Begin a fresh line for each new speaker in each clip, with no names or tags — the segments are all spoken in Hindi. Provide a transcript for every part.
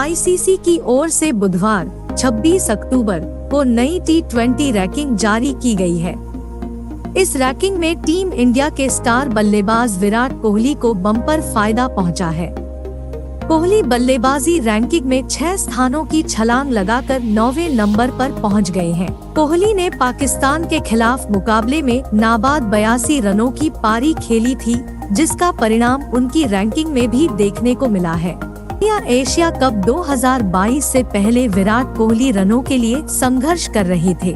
आईसीसी की ओर से बुधवार 26 अक्टूबर को नई T20 रैंकिंग जारी की गई है। इस रैंकिंग में टीम इंडिया के स्टार बल्लेबाज विराट कोहली को बम्पर फायदा पहुंचा है। कोहली बल्लेबाजी रैंकिंग में 6 स्थानों की छलांग लगाकर 9वें नंबर पर पहुंच गए हैं। कोहली ने पाकिस्तान के खिलाफ मुकाबले में नाबाद 82 रनों की पारी खेली थी, जिसका परिणाम उनकी रैंकिंग में भी देखने को मिला है। एशिया कप 2022 से पहले विराट कोहली रनों के लिए संघर्ष कर रहे थे।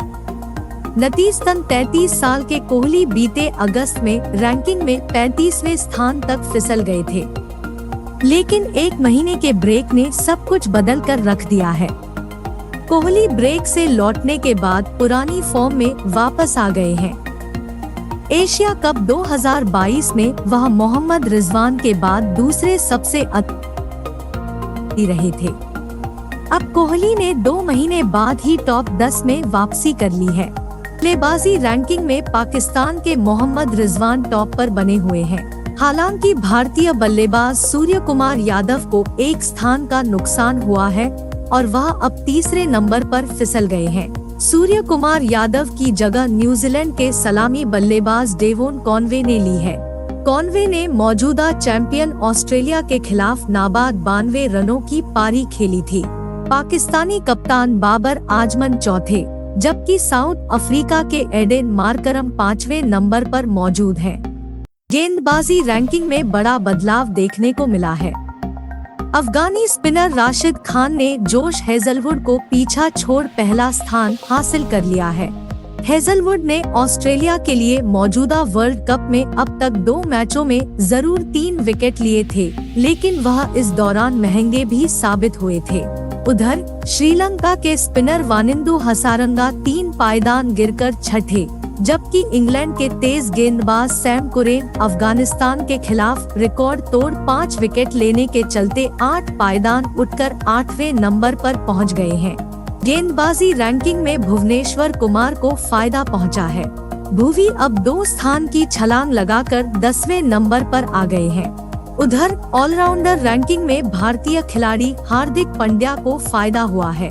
नतीजतन 33 साल के कोहली बीते अगस्त में रैंकिंग में 35वें स्थान तक फिसल गए थे, लेकिन एक महीने के ब्रेक ने सब कुछ बदल कर रख दिया है। कोहली ब्रेक से लौटने के बाद पुरानी फॉर्म में वापस आ गए हैं। एशिया कप 2022 में वह मोहम्मद रिजवान के बाद दूसरे सबसे रहे थे। अब कोहली ने 2 महीने बाद ही टॉप 10 में वापसी कर ली है। बल्लेबाजी रैंकिंग में पाकिस्तान के मोहम्मद रिजवान टॉप पर बने हुए हैं। हालांकि भारतीय बल्लेबाज सूर्य कुमार यादव को 1 स्थान का नुकसान हुआ है और वह अब तीसरे नंबर पर फिसल गए हैं। सूर्य कुमार यादव की जगह न्यूजीलैंड के सलामी बल्लेबाज डेवोन कॉनवे ने ली है। कॉनवे ने मौजूदा चैंपियन ऑस्ट्रेलिया के खिलाफ नाबाद 92 रनों की पारी खेली थी। पाकिस्तानी कप्तान बाबर आजमन चौथे, जबकि साउथ अफ्रीका के एडेन मार्करम 5वें नंबर पर मौजूद हैं। गेंदबाजी रैंकिंग में बड़ा बदलाव देखने को मिला है। अफगानी स्पिनर राशिद खान ने जोश हेजलवुड को पीछा छोड़ पहला स्थान हासिल कर लिया है। हेजलवुड ने ऑस्ट्रेलिया के लिए मौजूदा वर्ल्ड कप में अब तक 2 मैचों में जरूर 3 विकेट लिए थे, लेकिन वह इस दौरान महंगे भी साबित हुए थे। उधर श्रीलंका के स्पिनर वानिंदु हसारंगा 3 पायदान गिरकर छठे, जबकि इंग्लैंड के तेज गेंदबाज सैम कुरेन अफगानिस्तान के खिलाफ रिकॉर्ड तोड़ 5 विकेट लेने के चलते 8 पायदान उठकर 8वें नंबर पर पहुंच गए हैं। गेंदबाजी रैंकिंग में भुवनेश्वर कुमार को फायदा पहुंचा है। भुवी अब 2 स्थान की छलांग लगाकर 10वें नंबर पर आ गए हैं। उधर ऑलराउंडर रैंकिंग में भारतीय खिलाड़ी हार्दिक पांड्या को फायदा हुआ है।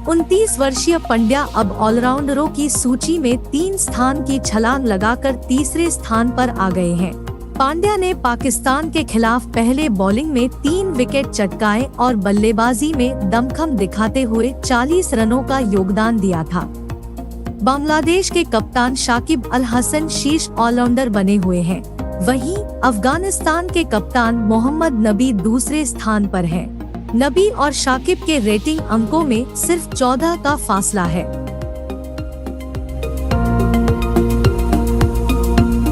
29 वर्षीय पांड्या अब ऑलराउंडरों की सूची में 3 स्थान की छलांग लगाकर तीसरे स्थान पर आ गए हैं। पांड्या ने पाकिस्तान के खिलाफ पहले बॉलिंग में 3 विकेट चटकाए और बल्लेबाजी में दमखम दिखाते हुए 40 रनों का योगदान दिया था। बांग्लादेश के कप्तान शाकिब अल हसन शीर्ष ऑलराउंडर बने हुए हैं। वहीं अफगानिस्तान के कप्तान मोहम्मद नबी दूसरे स्थान पर हैं। नबी और शाकिब के रेटिंग अंकों में सिर्फ 14 का फासला है।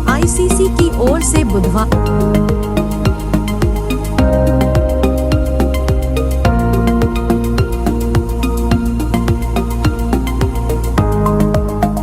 आईसीसी की ओर से बुधवार